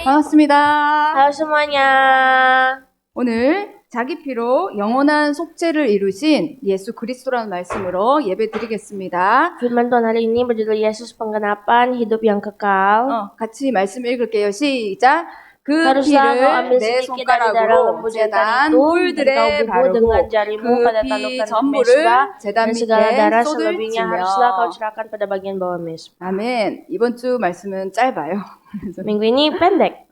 반갑습니다. Halo semuanya. 오늘 자기 피로 영원한 속죄를 이루신 예수 그리스도라는 말씀으로 예배 드리겠습니다. Firman Tuhan hari ini berjudul Yesus Penggenapan Hidup yang Kekal. 같이 말씀 읽을게요. 시작. 그 Haruslah kau ambil 피를 내 sedikit dari darah 손가락으로 lembu 제단 jantan itu dan kau 뿔들에 bubuh 바르고 dengan jarimu pada 그 피 tandukkan 전부를 mezbah 제단 dan segala darah 밑에 selebihnya haruslah kau 쏟을지며. curahkan pada bagian bawah mezbah. 아멘. 이번 주 말씀은 짧아요. Minggu ini pendek.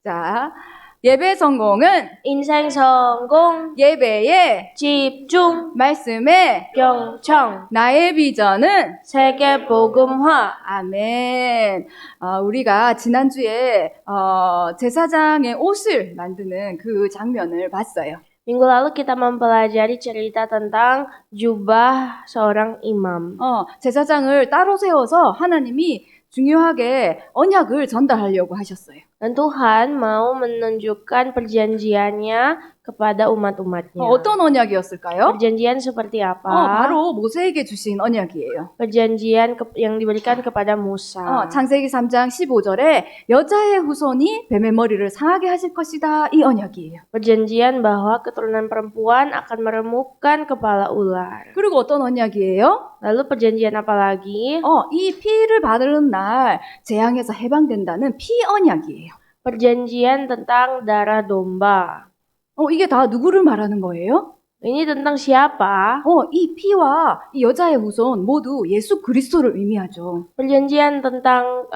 자, 예배 성공은 Insan 성공, 예배에 집중, 말씀에 경청, 나의 비전은 세계 복음화. 아멘. 우리가 지난주에 제사장의 옷을 만드는 그 장면을 봤어요. Minggu lalu kita mempelajari cerita tentang jubah seorang imam. 제사장을 따로 세워서 하나님이 중요하게 언약을 전달하려고 하셨어요. Dan Tuhan mau menunjukkan perjanjiannya kepada umat-umatnya. 어떤 언약이었을까요? Perjanjian seperti apa? 바로 모세에게 주신 언약이에요. Perjanjian yang diberikan kepada Musa. 창세기 3장 15절에 여자의 후손이 뱀의 머리를 상하게 하실 것이다. 이 언약이에요. Perjanjian bahwa keturunan perempuan akan meremukkan kepala ular. 그리고 어떤 언약이에요? Lalu perjanjian apa lagi? 이 피를 바르는 날 재앙에서 해방된다는 피 언약이에요. Perjanjian tentang darah domba. 이게 다 누구를 말하는 거예요? Ini tentang siapa? 이 피와 이 여자의 후손 모두 예수 그리스도를 의미하죠. Perjanjian tentang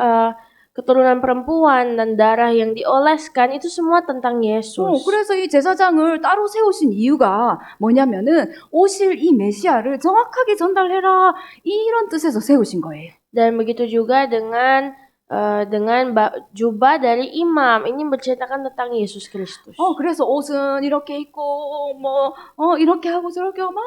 keturunan perempuan dan darah yang dioleskan itu semua tentang Yesus. 그래서 이 제사장을 따로 세우신 이유가 뭐냐면은 오실 이 메시아를 정확하게 전달해라 이런 뜻에서 세우신 거예요. Dan begitu juga dengan jubah dari imam ini menceritakan tentang Yesus Kristus. 그래서 옷은 이렇게 입고 이렇게 하고 저렇게 하고 막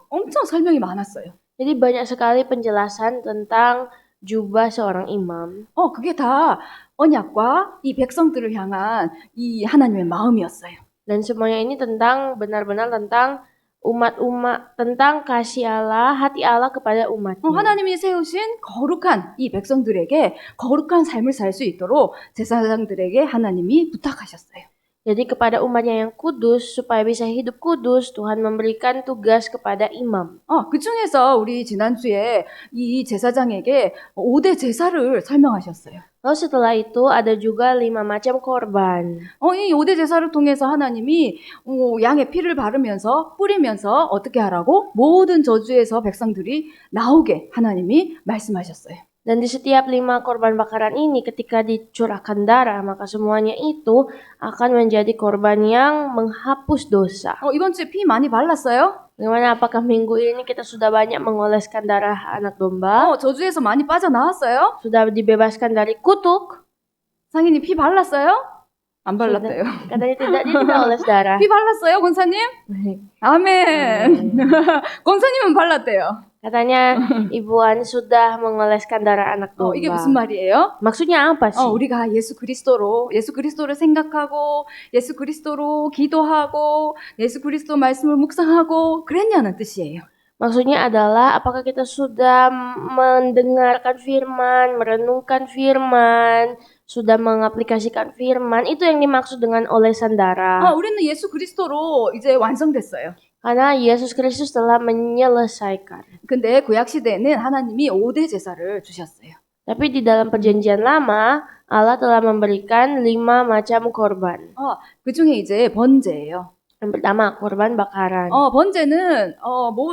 엄청 설명이 많았어요. Jadi banyak sekali penjelasan tentang jubah seorang imam. 그게 다 언약과 이 백성들을 향한 이 하나님의 마음이었어요. Dan semuanya ini benar-benar tentang umat-umat, tentang kasih Allah, hati Allah kepada umatnya. 하나님이 세우신 거룩한 이 백성들에게 거룩한 삶을 살 수 있도록 제사장들에게 하나님이 부탁하셨어요. Jadi kepada umatnya yang kudus, supaya bisa hidup kudus, Tuhan memberikan tugas kepada imam. 그 중에서 우리 지난주에 이 제사장에게 5대 제사를 설명하셨어요. Lalu setelah itu ada juga 5 macam korban. 이 5대 제사를 통해서 하나님이 양의 피를 바르면서 뿌리면서 어떻게 하라고? 모든 저주에서 백성들이 나오게 하나님이 말씀하셨어요. Dan di setiap 5 korban bakaran ini ketika dicurahkan darah, maka semuanya itu akan menjadi korban yang menghapus dosa. 이번 주에 피 많이 발랐어요? Bagaimana, apakah minggu ini kita sudah banyak mengoleskan darah anak domba? 저주에서 많이 빠져나왔어요? Sudah dibebaskan dari kutuk? 상인이 피 발랐어요? 안 발랐대요. Katanya dia tidak oles darah. 피 발랐어요, 권사님? 아멘. 권사님은 발랐대요. Katanya Ibu An sudah mengoleskan darah anak domba. 이게 무슨 말이에요? Maksudnya apa sih? 우리가 예수 그리스도를 생각하고 예수 그리스도로 기도하고 예수 그리스도 말씀을 묵상하고 그랬냐는 뜻이에요. Maksudnya adalah apakah kita sudah mendengarkan firman, merenungkan firman, sudah mengaplikasikan firman, itu yang dimaksud dengan olesan darah. 우리는 예수 그리스도로 이제 완성됐어요. Karena Yesus Kristus telah menyelesaikan. 근데 구약 시대에는 하나님이 5대 제사를 주셨어요. Tapi di dalam perjanjian lama, Allah telah memberikan 5 macam korban. 그 중에 이제 번제예요. Yang pertama, korban bakaran. 번제는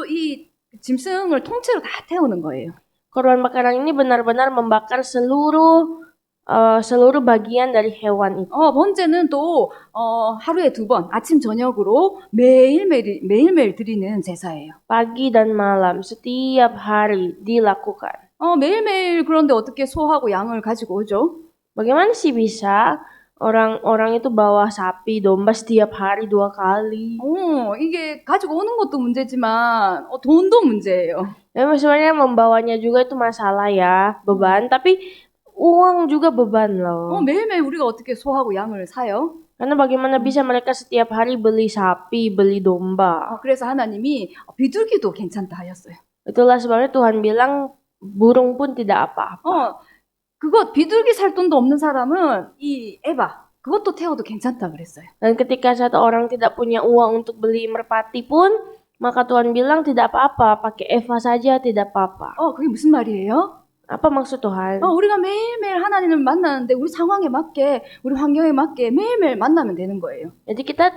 이 짐승을 통째로 다 태우는 거예요. Korban bakaran ini benar-benar membakar seluruh bagian dari hewan itu. 번제는 또 하루에 2번 아침 저녁으로 매일매일 드리는 제사예요. Pagi dan malam setiap hari dilakukan. 매일매일 그런데 어떻게 소하고 양을 가지고 오죠? Bagaimana sih bisa orang-orang itu bawa sapi, domba setiap hari 2 kali? 이게 가지고 오는 것도 문제지만 돈도 문제예요. Memang sebenarnya membawanya juga itu masalah ya, beban, tapi uang juga beban loh. 매일매일 우리가 어떻게 소하고 양을 사요? Karena bagaimana bisa mereka setiap hari beli sapi, beli domba. 그래서 하나님이 비둘기도 괜찮다 하셨어요. Itulah sebabnya Tuhan bilang burung pun tidak apa-apa. 그거 비둘기 살 돈도 없는 사람은 이 에바 그것도 태워도 괜찮다 그랬어요. Dan ketika satu orang tidak punya uang untuk beli merpati pun, maka Tuhan bilang tidak apa-apa, pakai Eva saja tidak apa-apa. 그게 무슨 말이에요? Apa maksud Tuhan? 우리가 매일매일 하나님을 만나는데 우리 상황에 맞게, 우리 환경에 맞게 매일매일 만나면 되는 거예요. Jadi kita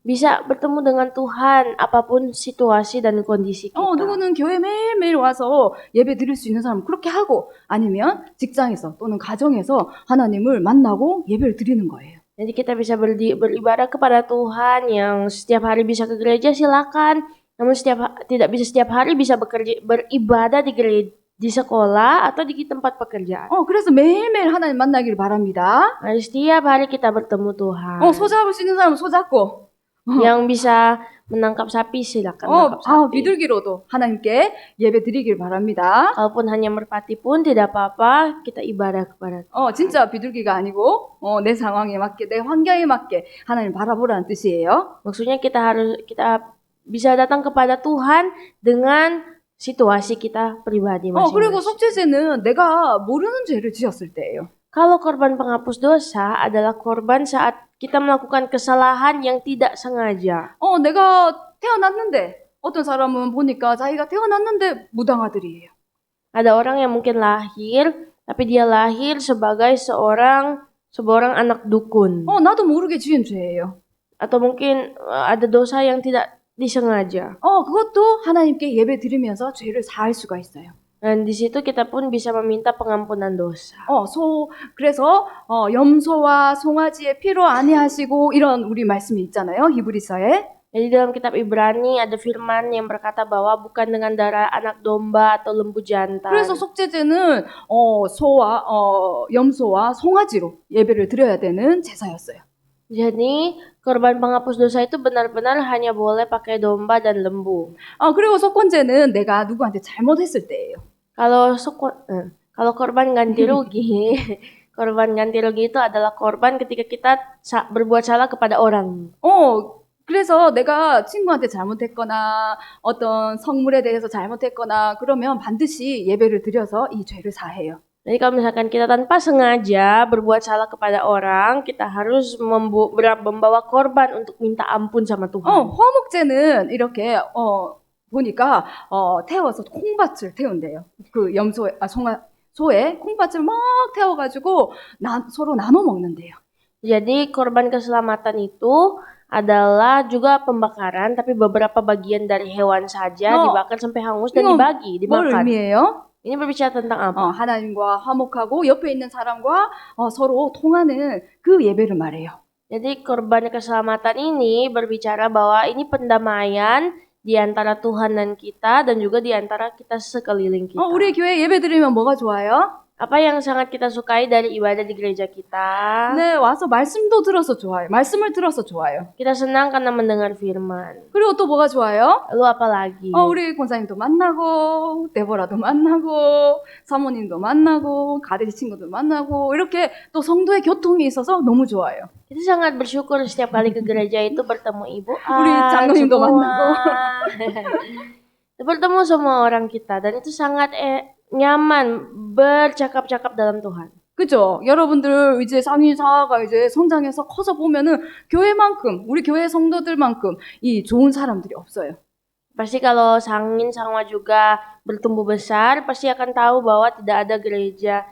bisa bertemu dengan Tuhan apapun situasi dan kondisi kita. 누구는 교회 매일매일 와서 예배 드릴 수 있는 사람은 그렇게 하고 아니면 직장에서 또는 가정에서 하나님을 만나고 예배를 드리는 거예요. Jadi kita bisa beribadah kepada Tuhan yang setiap hari bisa ke gereja silakan. Namun tidak bisa setiap hari bisa beribadah di sekolah atau di tempat pekerjaan. 그래서 매일매일 하나님 만나길 바랍니다. Nah, setiap hari kita bertemu Tuhan. 소 잡을 수 있는 사람은 소 잡고 Yang bisa menangkap sapi silakan menangkap sapi. 비둘기로도 하나님께 예배 드리길 바랍니다. Kalaupun hanya merpati pun tidak apa-apa, kita ibadah kepada Tuhan. 진짜 비둘기가 아니고 내 상황에 맞게 내 환경에 맞게 하나님 바라보라는 뜻이에요. Maksudnya kita bisa datang kepada Tuhan dengan situasi kita pribadi 그리고 masing-masing. 속죄제는 내가 모르는 죄를 지었을 때예요. Kalau korban penghapus dosa adalah korban saat kita melakukan kesalahan yang tidak sengaja. 내가 태어났는데 어떤 사람은 보니까 자기가 태어났는데 무당아들이에요. Ada orang yang mungkin lahir, tapi dia lahir sebagai seorang anak dukun. 나도 모르게 지은 죄예요. Atau mungkin ada dosa yang tidak disengaja. 그것도 하나님께 예배 드리면서 죄를 사할 수가 있어요. Dan di situ kita pun bisa meminta pengampunan dosa. 그래서 염소와 송아지의 피로 안위하시고 이런 우리 말씀이 있잖아요. 히브리서에. Jadi dalam kitab Ibrani ada firman yang berkata bahwa bukan dengan darah anak domba atau lembu jantan. 그래서 속죄제는 소와 염소와 송아지로 예배를 드려야 되는 제사였어요. Jadi korban penghapus dosa itu benar-benar hanya boleh pakai domba dan lembu. 그리고 속건제는 내가 누구한테 잘못했을 때예요. Kalau korban ganti rugi, korban ganti rugi itu adalah korban ketika kita berbuat salah kepada orang. 그래서 내가 친구한테 잘못했거나 어떤 성물에 대해서 잘못했거나 그러면 반드시 예배를 드려서 이 죄를 사해요. Jadi kalau misalkan kita tanpa sengaja berbuat salah kepada orang, kita harus membawa korban untuk minta ampun sama Tuhan. 화목제는 이렇게 보니까 태워서 콩밭을 태운대요. 그 소에 콩밭을 막 태워가지고 서로 나눠 먹는데요. Jadi korban keselamatan itu adalah juga pembakaran, tapi beberapa bagian dari hewan saja dibakar sampai hangus dan dimakan. 뭘 의미해요? Ini berbicara tentang apa? 하나님과 화목하고 옆에 있는 사람과 서로 통하는 그 예배를 말해요. Jadi korban keselamatan ini berbicara bahwa ini pendamaian di antara Tuhan dan kita dan juga di antara kita sekeliling kita. 우리 교회 예배 드리면 뭐가 좋아요? Apa yang sangat kita sukai dari ibadah di gereja kita? 네, 와서 말씀도 들어서 좋아요. 말씀을 들어서 좋아요. Kita senang karena mendengar firman. 그리고 또 뭐가 좋아요? Lalu apa lagi? 우리 권사님도 만나고, 데보라도 만나고, 사모님도 만나고, 가데시 친구도 만나고, 이렇게 또 성도의 교통이 있어서 너무 좋아요. Kita sangat bersyukur setiap kali ke gereja itu bertemu Ibu 우리 장로님도 만나고. bertemu semua orang kita dan itu sangat nyaman bercakap-cakap dalam Tuhan. 그죠? 여러분들 이제 상인사가 이제 성장해서 커서 보면은 교회만큼, 우리 교회 성도들만큼 이 좋은 사람들이 없어요. Pasti kalau Sangin Sangwa juga bertumbuh besar, pasti akan tahu bahwa tidak ada gereja,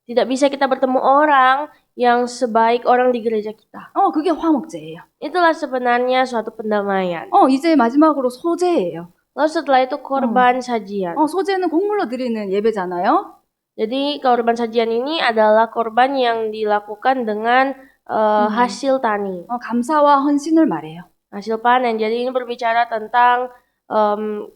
tidak bisa kita bertemu orang yang sebaik orang di gereja kita. 그게 화목제예요. Itulah sebenarnya suatu pendamaian. 이제 마지막으로 소제예요. Lalu setelah itu korban sajian. 소제는 곡물로 드리는 예배잖아요. Jadi korban sajian ini adalah korban yang dilakukan dengan hasil tani. 감사와 헌신을 말해요. Hasil panen. Jadi ini berbicara tentang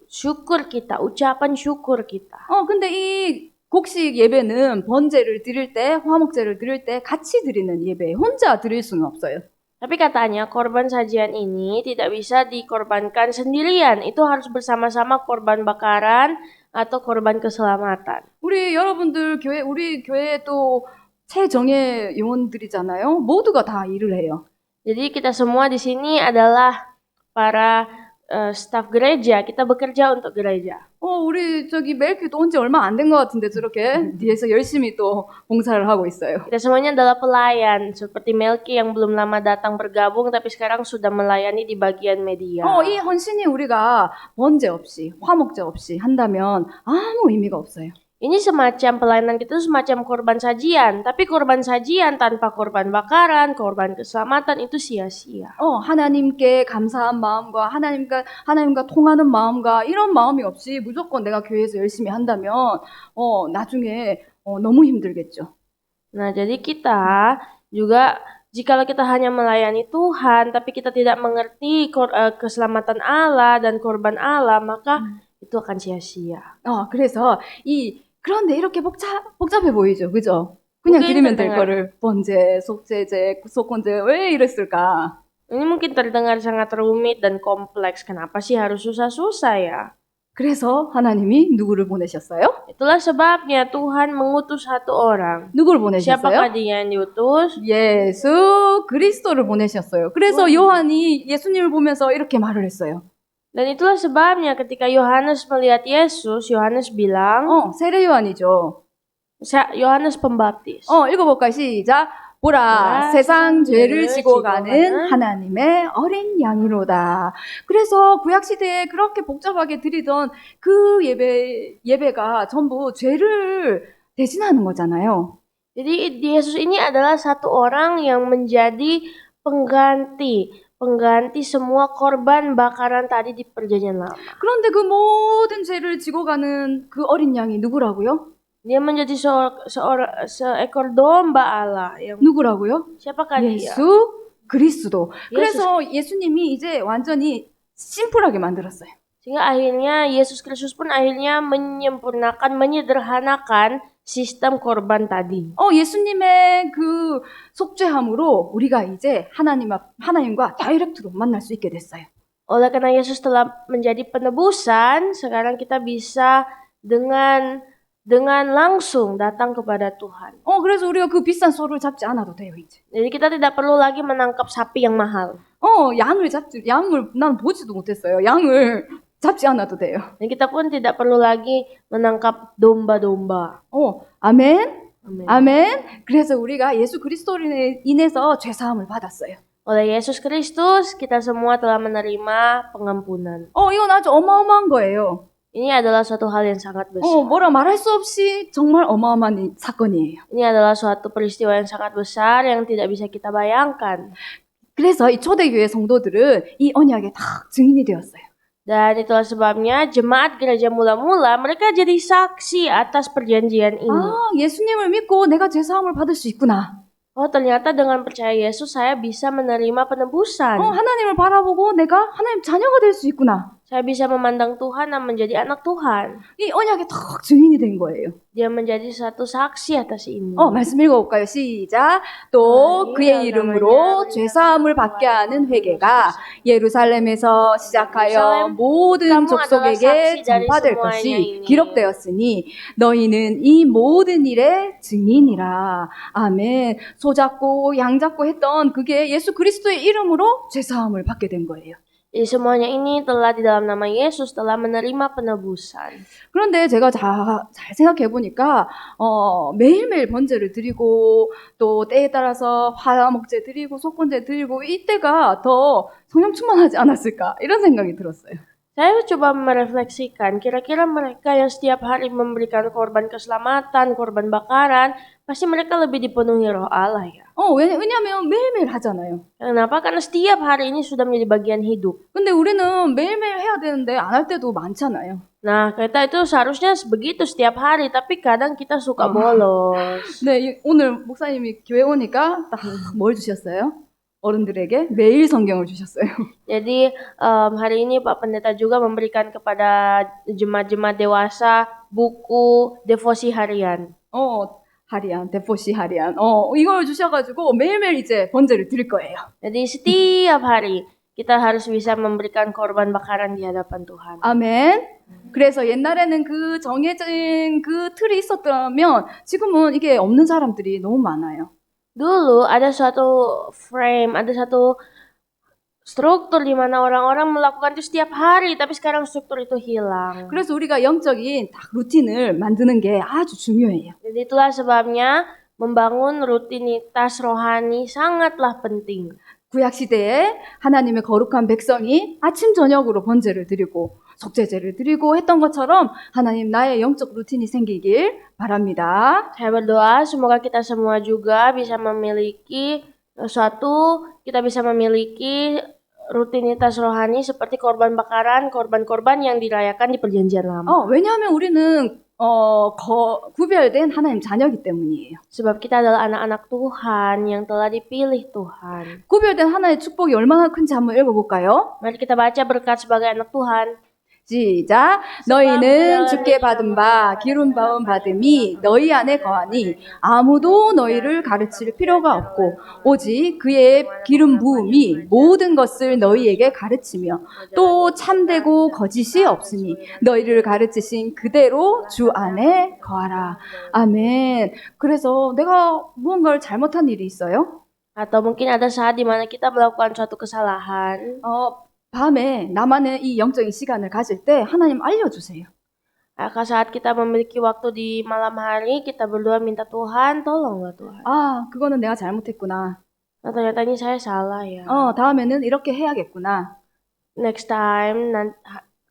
syukur kita, ucapan syukur kita. 근데 이 곡식 예배는 번제를 드릴 때, 화목제를 드릴 때 같이 드리는 예배, 혼자 드릴 수는 없어요. Tapi katanya korban sajian ini tidak bisa dikorbankan sendirian. Itu harus bersama-sama korban bakaran atau korban keselamatan. 우리 교회 또 최정예 요원들이잖아요. 모두가 다 일을 해요. Jadi kita semua di sini adalah para staf gereja, kita bekerja untuk gereja. 우리 저기 멜키도 온 지 얼마 안 된 것 같은데 저렇게 뒤에서 열심히 또 봉사를 하고 있어요. Kita semuanya adalah pelayan, seperti Melki yang belum lama datang bergabung, tapi sekarang sudah melayani di bagian media. 이 헌신이 우리가 번제 없이, 화목제 없이 한다면 아무 의미가 없어요. Ini semacam pelayanan kita itu semacam korban sajian, tapi korban sajian tanpa korban bakaran, korban keselamatan itu sia-sia. 하나님께 감사한 마음과 하나님과 통하는 마음과 이런 마음이 없이 무조건 내가 교회에서 열심히 한다면 나중에 너무 힘들겠죠. Nah, jadi kita juga jikalau kita hanya melayani Tuhan, tapi kita tidak mengerti keselamatan Allah dan korban Allah, maka itu akan sia-sia. 그래서 그런데 이렇게 복잡해 보이죠, 그죠? 그냥 드리면 될 거를 번제, 속제제, 속건제 왜 이랬을까? Ini mungkin terdengar sangat rumit dan kompleks. Kenapa sih harus susah-susah ya? 그래서 하나님이 누구를 보내셨어요? Itulah sebabnya Tuhan mengutus satu orang. 누구를 보내셨어요? Siapakah dia yang diutus? 예수 그리스도를 보내셨어요. 그래서 요한이 예수님을 보면서 이렇게 말을 했어요. Dan itulah sebabnya ketika Yohanes melihat Yesus, Yohanes bilang, 세례 요한이죠. Yohanes Pembaptis. 읽어볼까요? 시작. 보라, 세상 죄를 지고 가는 하나님의 어린 양이로다. 그래서 구약시대에 그렇게 복잡하게 드리던 그 예배가 전부 죄를 대신하는 거잖아요. Jadi Yesus ini adalah satu orang yang menjadi pengganti semua korban bakaran tadi di perjanjian lama. 그런데 그 모든 죄를 지고 가는 그 어린 양이 누구라고요? Dia menjadi seekor domba Allah. 누구라고요? Siapakah dia? 예수 그리스도. 그래서 예수님이 이제 완전히 심플하게 만들었어요. Sehingga akhirnya Yesus Kristus pun akhirnya menyederhanakan sistem korban tadi. 예수님의 그 속죄함으로 우리가 이제 하나님과 다이렉트로 만날 수 있게 됐어요. Oleh karena Yesus telah menjadi penebusan, sekarang kita bisa dengan langsung datang kepada Tuhan. 그래서 우리가 그 비싼 소를 잡지 않아도 돼요, 이제. Jadi kita tidak perlu lagi menangkap sapi yang mahal. 양을 난 보지도 못했어요. 양을 잡지 않아도 돼요. Dan kita pun tidak perlu lagi menangkap domba-domba. 아멘. 아멘. 그래서 우리가 예수 그리스도로 인해서 죄 사함을 받았어요. Oleh Yesus Kristus, kita semua telah menerima pengampunan. 이건 아주 어마어마한 거예요. Ini adalah suatu hal yang sangat besar. 뭐라 말할 수 없이 정말 어마어마한 사건이에요. Ini adalah suatu peristiwa yang sangat besar yang tidak bisa kita bayangkan. 그래서 이 초대교회 성도들은 이 언약에 다 증인이 되었어요. Dan itulah sebabnya jemaat gereja mula-mula mereka jadi saksi atas perjanjian ini. 예수님을 믿고 내가 죄 사함을 받을 수 있구나. Ternyata dengan percaya Yesus saya bisa menerima penebusan. 하나님을 바라보고 내가 하나님 자녀가 될 수 있구나. Saya bisa memandang Tuhan dan menjadi anak Tuhan. 이 언약에 딱 증인이 된 거예요. Dia menjadi satu saksi atas ini. 말씀 읽어볼까요? 시작. 또 그의 이름으로 죄사함을 받게 하는 회개가 예루살렘에서 시작하여 모든 족속에게 전파될 것이 기록되었으니 너희는 이 모든 일의 증인이라. 아멘. 소 잡고 양 잡고 했던 그게 예수 그리스도의 이름으로 죄사함을 받게 된 거예요. Jadi semuanya ini telah di dalam nama Yesus telah menerima penebusan. 그런데 제가 잘 생각해 보니까 매일매일 번제를 드리고 또 때에 따라서 화목제 드리고 속건제 드리고 이때가 더 성령 충만하지 않았을까 이런 생각이 들었어요. Saya coba merefleksikan, kira-kira mereka yang setiap hari memberikan korban keselamatan, korban bakaran, pasti mereka lebih dipenuhi roh Allah ya. 왜냐면 매일매일 하잖아요. Kenapa? Karena setiap hari ini sudah menjadi bagian hidup. 근데 우리는 매일매일 해야 되는데 안 할 때도 많잖아요. Nah, kita itu seharusnya begitu setiap hari, tapi kadang kita suka bolos. 네, 오늘 목사님이 교회 오니까 딱 뭘 주셨어요? 어른들에게 매일 성경을 주셨어요. Jadi hari ini Pak Pendeta juga memberikan kepada jemaat-jemaat dewasa buku devosi harian. 하리안, 데포시 하리안. 이걸 주셔가지고 매일매일 이제 번제를 드릴 거예요. Jadi setiap hari kita harus bisa memberikan korban bakaran di hadapan Tuhan. 아멘. 그래서 옛날에는 그 정해진 그 틀이 있었다면 지금은 이게 없는 사람들이 너무 많아요. Dulu ada suatu frame, ada satu struktur di mana orang-orang melakukan itu setiap hari, tapi sekarang struktur itu hilang. 그래서 우리가 영적인 딱 루틴을 만드는 게 아주 중요해요. Jadi itulah sebabnya membangun rutinitas rohani sangatlah penting. 구약 시대에 하나님의 거룩한 백성이 아침 저녁으로 번제를 드리고 속죄제를 드리고 했던 것처럼 하나님 나의 영적 루틴이 생기길 바랍니다. Saya berdoa semoga kita semua juga bisa memiliki kita bisa memiliki rutinitas rohani seperti korban bakaran, korban-korban yang dirayakan di perjanjian lama. 왜냐하면 우리는 구별된 하나님 자녀이기 때문이에요. Sebab kita adalah anak-anak Tuhan yang telah dipilih Tuhan. 구별된 하나의 축복이 얼마나 큰지 한번 읽어볼까요? Mari kita baca berkat sebagai anak Tuhan. 시작. 너희는 주께 받은 바 기름 부음 받음이 너희 안에 거하니 아무도 너희를 가르칠 필요가 없고 오직 그의 기름 부음이 모든 것을 너희에게 가르치며 또 참되고 거짓이 없으니 너희를 가르치신 그대로 주 안에 거하라. 아멘. 그래서 내가 무언가를 잘못한 일이 있어요? Atau mungkin ada saat di mana kita melakukan suatu kesalahan. 밤에 나만의 이 영적인 시간을 가질 때 하나님 알려주세요. Saat kita memiliki waktu di malam hari, kita berdoa minta Tuhan, tolonglah Tuhan. 그거는 내가 잘못했구나. Ternyata ini saya salah ya. 다음에는 이렇게 해야겠구나. Next time,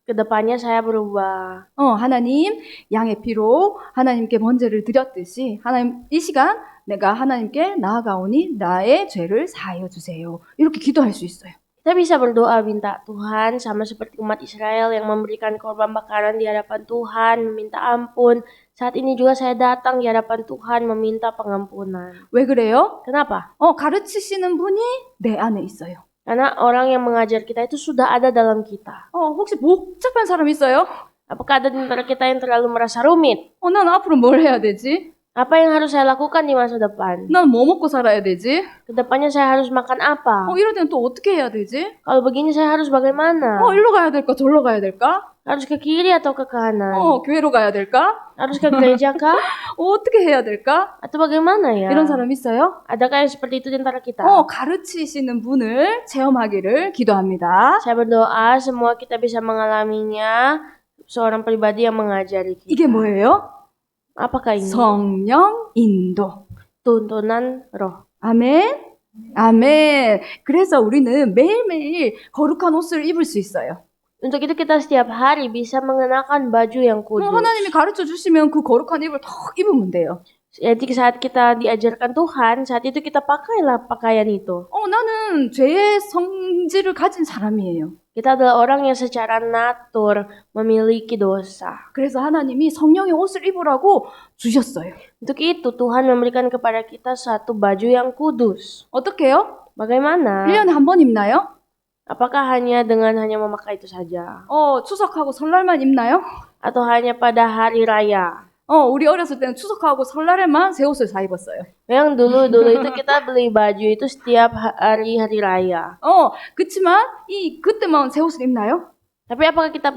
kedepannya saya berubah. 하나님 양의 피로 하나님께 번제를 드렸듯이 하나님 이 시간 내가 하나님께 나아가오니 나의 죄를 사하여 주세요. 이렇게 기도할 수 있어요. Kita bisa berdoa minta Tuhan sama seperti umat Israel yang memberikan korban bakaran di hadapan Tuhan, meminta ampun. Saat ini juga saya datang di hadapan Tuhan meminta pengampunan. 왜 그래요? Kenapa? 가르치시는 분이 내 안에 있어요. Karena orang yang mengajar kita itu sudah ada dalam kita. 혹시 복잡한 사람 있어요? Apakah ada di antara kita yang terlalu merasa rumit? 난 앞으로 뭘 해야 되지? Apa yang harus saya lakukan di masa depan? 난 뭐 먹고 살아야 되지? Kedepannya saya harus makan apa? 이럴 때는 또 어떻게 해야 되지? Kalau begini saya harus bagaimana? 일로 가야 될까? 절로 가야 될까? Harus ke kiri atau ke kanan? 교회로 가야 될까? Harus ke gereja kah? 어떻게 해야 될까? Atau bagaimana ya? 이런 사람 있어요? Adakah yang seperti itu di antara kita? 가르치시는 분을 체험하기를 기도합니다. Saya berdoa semua kita bisa mengalaminya, seorang pribadi yang mengajari kita. 이게 뭐예요? Apakah ini? 성령 인도. Tuntunan roh. 아멘. 아멘. 그래서 우리는 매일매일 거룩한 옷을 입을 수 있어요. Untuk itu kita setiap hari bisa mengenakan baju yang kudus. 하나님이 가르쳐 주시면 그 거룩한 입을 턱 입으면 돼요. Jadi saat kita diajarkan Tuhan, saat itu kita pakailah pakaian itu. 나는 죄의 성질을 가진 사람이에요. Kita adalah orang yang secara natur memiliki dosa. 그래서 하나님이 성령의 옷을 입으라고 주셨어요. Untuk itu Tuhan memberikan kepada kita satu baju yang kudus. 어떻게요? Bagaimana? 1년에 한 번 입나요? Apakah hanya memakai itu saja? 추석하고 설날만 입나요? Atau hanya pada hari raya? 우리 어렸을 때는 추석하고 설날에만 새 옷을 사 입었어요. Yang dulu itu kita beli baju itu setiap hari raya. 그치만 그때만 새 옷을 입나요? Tapi apakah kita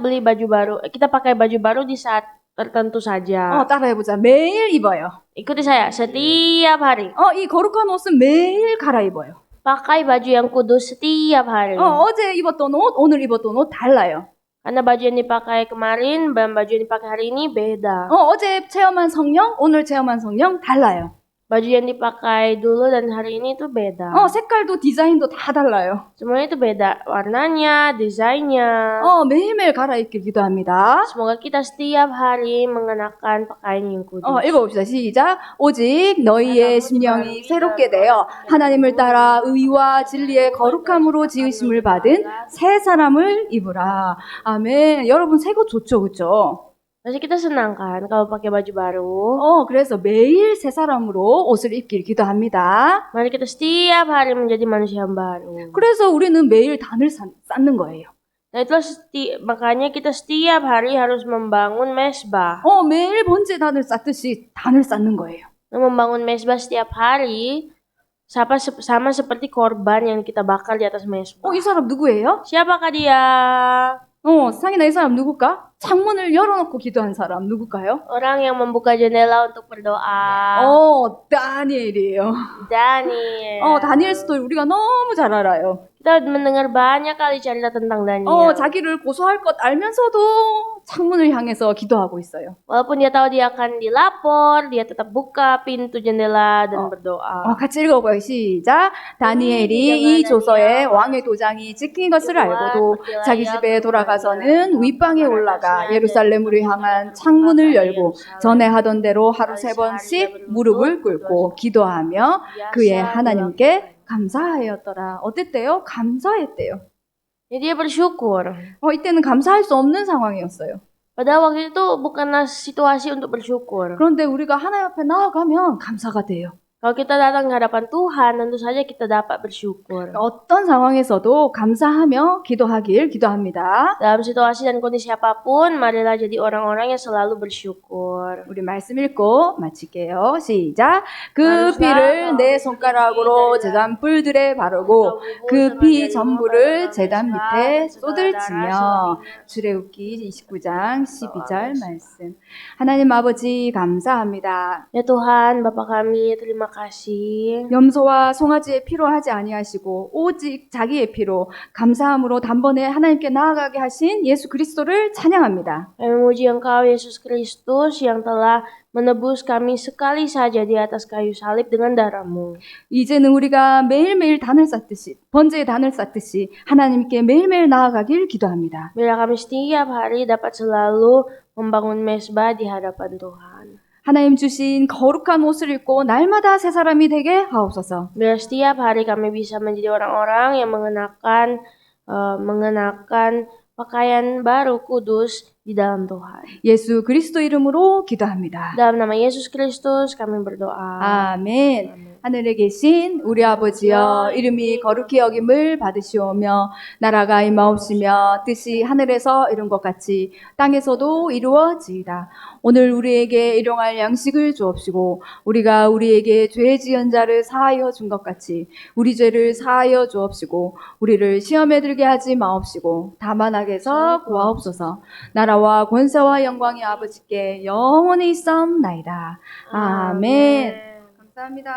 pakai baju baru di saat tertentu saja? 따라해보자. 매일 입어요. Ikuti saya, setiap hari. 이 거룩한 옷은 매일 갈아입어요. Pakai baju yang kudus setiap hari. 어제 입었던 옷, 오늘 입었던 옷 달라요. Karena baju yang dipakai kemarin dan baju yang dipakai hari ini beda. 어제 체험한 성령, 오늘 체험한 성령 달라요. Baju yang dipakai dulu dan hari ini itu beda. 색깔도 디자인도 다 달라요. Semuanya itu beda. Warnanya, desainnya. 매일매일 갈아입길 기도합니다. Semoga kita setiap hari mengenakan pakaian yang kudus. 읽어봅시다. 시작. 오직 너희의 심령이 새롭게 되어 하나님을 따라 의와 진리의 거룩함으로 지으심을 받은 새 사람을 입으라. 아멘. 여러분 새 것 좋죠, 그렇죠? Pasti kita senang kan kalau pakai baju baru. 그래서 매일 새 사람으로 옷을 입길 기도합니다. Mari kita setiap hari menjadi manusia yang baru. 그래서 우리는 매일 단을 쌓는 거예요. Nah itulah makanya kita setiap hari harus membangun mesbah. 매일 번제 단을 쌓듯이 단을 쌓는 거예요. Membangun mesbah setiap hari sama seperti korban yang kita bakar di atas mesbah. 이 사람 누구예요? Siapakah dia? 상인아 이 사람 누굴까? 창문을 열어놓고 기도한 사람 누굴까요? Orang yang membuka jendela untuk berdoa. 다니엘이에요. Daniel. 다니엘 스토리 우리가 너무 잘 알아요. Kita mendengar banyak kali cerita tentang Daniel. 자기를 고소할 것 알면서도 창문을 향해서 기도하고 있어요. Walaupun dia tahu dia akan dilapor, dia tetap buka pintu jendela dan berdoa. 같이 읽어봐요. 시작. 다니엘이 이 조서에 왕의 도장이 찍힌 것을 알고도 자기 집에 돌아가서는 윗방에 올라가 예루살렘으로 향한 창문을 열고 전에 하던 대로 하루 3번씩 무릎을 꿇고 기도하며 그의 하나님께 감사하였더라. 어땠대요? 감사했대요. Jadi dia bersyukur. 이때는 감사할 수 없는 상황이었어요. Padahal waktu itu bukanlah situasi untuk bersyukur. 그런데 우리가 하나님 앞에 나아가면 감사가 돼요. Kalau kita datang ke hadapan Tuhan, tentu saja kita dapat bersyukur. 어떤 상황에서도 감사하며 기도합니다. Dalam situasi dan kondisi apapun, marilah jadi orang-orang yang selalu bersyukur. 우리 말씀 읽고 마칠게요. 시작. 그 피를 내 손가락으로 제단 뿔들에 바르고 그 피 전부를 제단 밑에 쏟을지며. 출애굽기 29장 12절 말씀. 하나님 아버지 감사합니다. Ya Tuhan, Bapa kami, terima kasih. 염소와 송아지의 피로 하지 아니하시고 오직 자기의 피로 감사함으로 단번에 하나님께 나아가게 하신 예수 그리스도를 찬양합니다. Kami memuji Engkau, Yesus Kristus, yang telah menebus kami sekali saja di atas kayu salib dengan darah-Mu. 이제는 우리가 매일매일 단을 쌓듯이 번제의 단을 쌓듯이 하나님께 매일매일 나아가길 기도합니다. Bila kami setiap hari dapat selalu membangun mesbah di hadapan Tuhan. 하나님 주신 거룩한 옷을 입고 날마다 새 사람이 되게 하옵소서. Bila setiap hari kami bisa menjadi orang-orang yang mengenakan pakaian baru kudus di dalam Tuhan. 예수 그리스도 이름으로 기도합니다. Dalam nama Yesus Kristus kami berdoa. 아멘. 하늘에 계신 우리 아버지여, 이름이 거룩히 여김을 받으시오며 나라가 임하옵시며 뜻이 하늘에서 이룬 것 같이 땅에서도 이루어지이다. 오늘 우리에게 일용할 양식을 주옵시고 우리가 우리에게 죄 지은 자를 사하여 준 것 같이 우리 죄를 사하여 주옵시고 우리를 시험에 들게 하지 마옵시고 다만 악에서 구하옵소서. 나라와 권세와 영광이 아버지께 영원히 있사옵나이다. 아멘. 감사합니다.